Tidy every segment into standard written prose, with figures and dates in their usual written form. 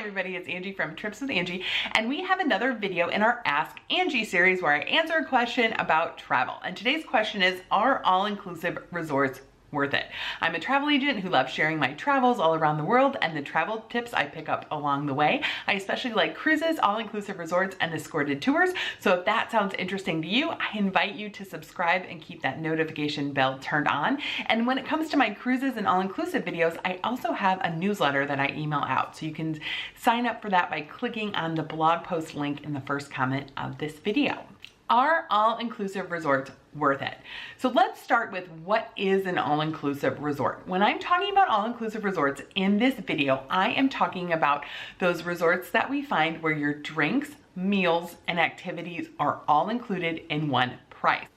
everybody, it's Angie from Trips with Angie, and we have another video in our Ask Angie series where I answer a question about travel. And today's question is, are all-inclusive resorts worth it? I'm a travel agent who loves sharing my travels all around the world and the travel tips I pick up along the way. I especially like cruises, all-inclusive resorts, and escorted tours. So if that sounds interesting to you, I invite you to subscribe and keep that notification bell turned on. And when it comes to my cruises and all-inclusive videos, I also have a newsletter that I email out. So you can sign up for that by clicking on the blog post link in the first comment of this video. Are all-inclusive resorts worth it? So let's start with what is an all-inclusive resort. When I'm talking about all-inclusive resorts in this video, I am talking about those resorts that we find where your drinks, meals, and activities are all included in one price.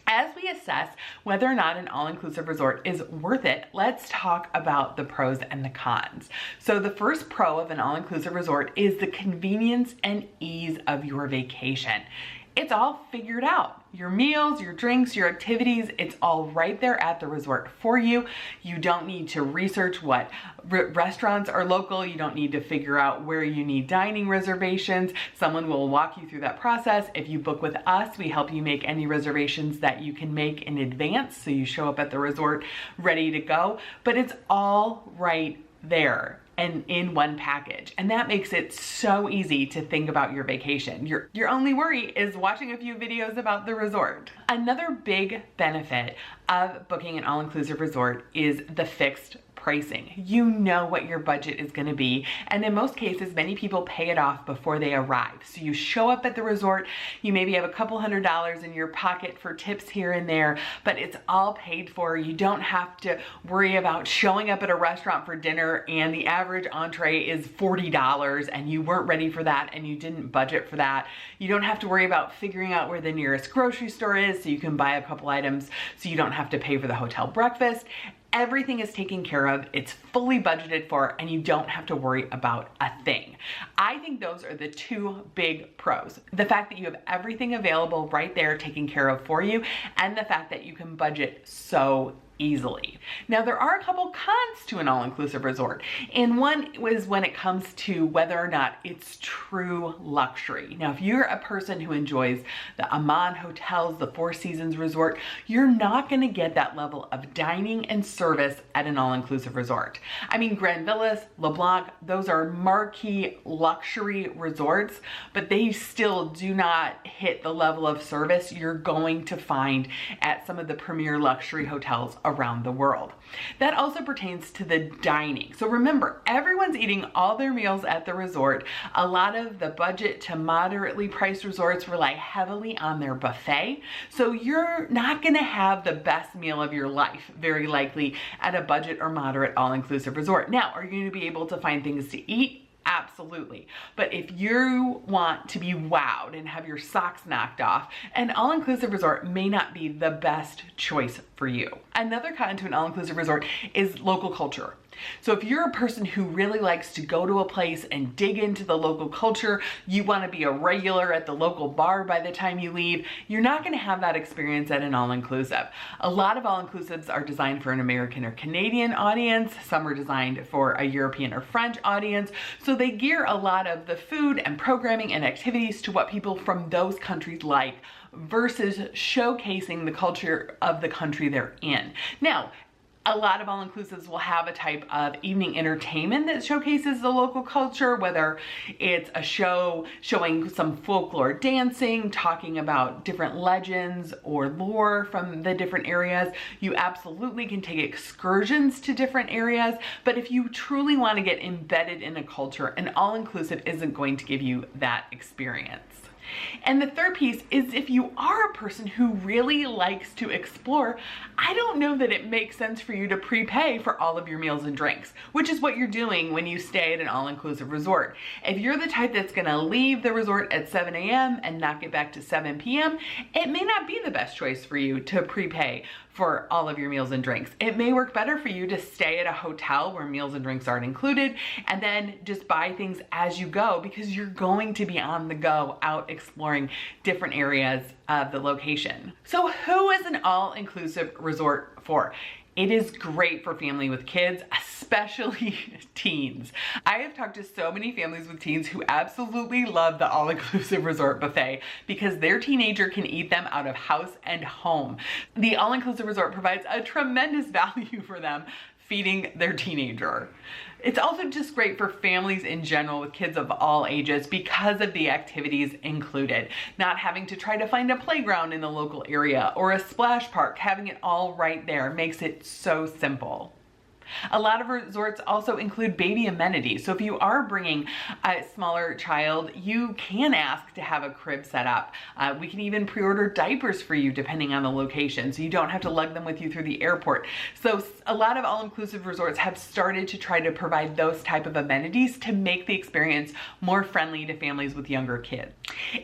As we assess whether or not an all-inclusive resort is worth it, let's talk about the pros and the cons. So the first pro of an all-inclusive resort is the convenience and ease of your vacation. It's all figured out. Your meals, your drinks, your activities, it's all right there at the resort for you. You don't need to research what restaurants are local. You don't need to figure out where you need dining reservations. Someone will walk you through that process. If you book with us, we help you make any reservations that you can make in advance, so you show up at the resort ready to go. But it's all right there and in one package. And that makes it so easy to think about your vacation. Your only worry is watching a few videos about the resort. Another big benefit of booking an all-inclusive resort is the fixed pricing. You know what your budget is going to be, and in most cases many people pay it off before they arrive. So you show up at the resort, you maybe have a couple $100s in your pocket for tips here and there, but it's all paid for. You don't have to worry about showing up at a restaurant for dinner and the average entree is $40 and you weren't ready for that and you didn't budget for that. You don't have to worry about figuring out where the nearest grocery store is so you can buy a couple items so you don't have to pay for the hotel breakfast. Everything is taken care of, it's fully budgeted for, and you don't have to worry about a thing. I think those are the two big pros. The fact that you have everything available right there taken care of for you, and the fact that you can budget so easily. Now, there are a couple cons to an all-inclusive resort, and one was when it comes to whether or not it's true luxury. Now, if you're a person who enjoys the Aman hotels, the Four Seasons resort, you're not going to get that level of dining and service at an all-inclusive resort. I mean, Grand Villas, LeBlanc, those are marquee luxury resorts, but they still do not hit the level of service you're going to find at some of the premier luxury hotels around the world. That also pertains to the dining. So remember, everyone's eating all their meals at the resort. A lot of the budget to moderately priced resorts rely heavily on their buffet. So you're not going to have the best meal of your life, very likely, at a budget or moderate all-inclusive resort. Now, are you going to be able to find things to eat? Absolutely. But if you want to be wowed and have your socks knocked off, an all-inclusive resort may not be the best choice for you. Another con to an all-inclusive resort is local culture. So if you're a person who really likes to go to a place and dig into the local culture, you want to be a regular at the local bar by the time you leave, you're not going to have that experience at an all-inclusive. A lot of all-inclusives are designed for an American or Canadian audience. Some are designed for a European or French audience. So they gear a lot of the food and programming and activities to what people from those countries like, versus showcasing the culture of the country they're in. Now, a lot of all-inclusives will have a type of evening entertainment that showcases the local culture, whether it's a show showing some folklore dancing, talking about different legends or lore from the different areas. You absolutely can take excursions to different areas, but if you truly want to get embedded in a culture, an all-inclusive isn't going to give you that experience. And the third piece is, if you are a person who really likes to explore, I don't know that it makes sense for you to prepay for all of your meals and drinks, which is what you're doing when you stay at an all-inclusive resort. If you're the type that's gonna leave the resort at 7 a.m. and not get back to 7 p.m., it may not be the best choice for you to prepay for all of your meals and drinks. It may work better for you to stay at a hotel where meals and drinks aren't included, and then just buy things as you go, because you're going to be on the go out exploring different areas of the location. So who is an all-inclusive resort for? It is great for family with kids, especially teens. I have talked to so many families with teens who absolutely love the all-inclusive resort buffet because their teenager can eat them out of house and home. The all-inclusive resort provides a tremendous value for them feeding their teenager. It's also just great for families in general with kids of all ages because of the activities included. Not having to try to find a playground in the local area or a splash park, having it all right there makes it so simple. A lot of resorts also include baby amenities. So if you are bringing a smaller child, you can ask to have a crib set up. We can even pre-order diapers for you depending on the location, so you don't have to lug them with you through the airport. So a lot of all-inclusive resorts have started to try to provide those type of amenities to make the experience more friendly to families with younger kids.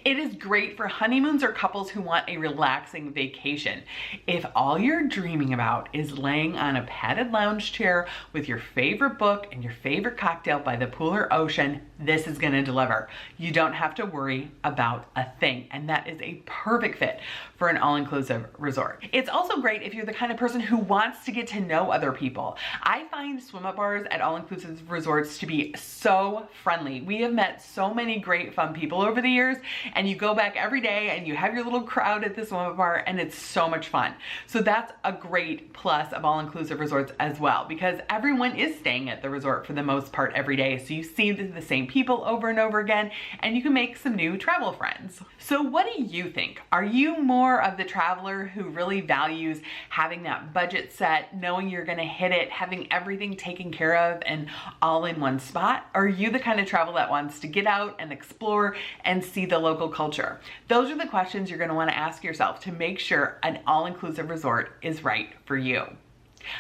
It is great for honeymoons or couples who want a relaxing vacation. If all you're dreaming about is laying on a padded lounge chair with your favorite book and your favorite cocktail by the pool or ocean, this is gonna deliver. You don't have to worry about a thing, and that is a perfect fit for an all-inclusive resort. It's also great if you're the kind of person who wants to get to know other people. I find swim-up bars at all-inclusive resorts to be so friendly. We have met so many great fun people over the years, and you go back every day and you have your little crowd at the swim-up bar, and it's so much fun. So that's a great plus of all-inclusive resorts as well, because everyone is staying at the resort for the most part every day, so you see the same people over and over again, and you can make some new travel friends. So what do you think? Are you more of the traveler who really values having that budget set, knowing you're gonna hit it, having everything taken care of and all in one spot? Or are you the kind of traveler that wants to get out and explore and see the local culture? Those are the questions you're gonna wanna ask yourself to make sure an all-inclusive resort is right for you.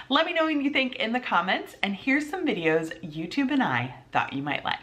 Let me know what you think in the comments, and here's some videos YouTube and I thought you might like.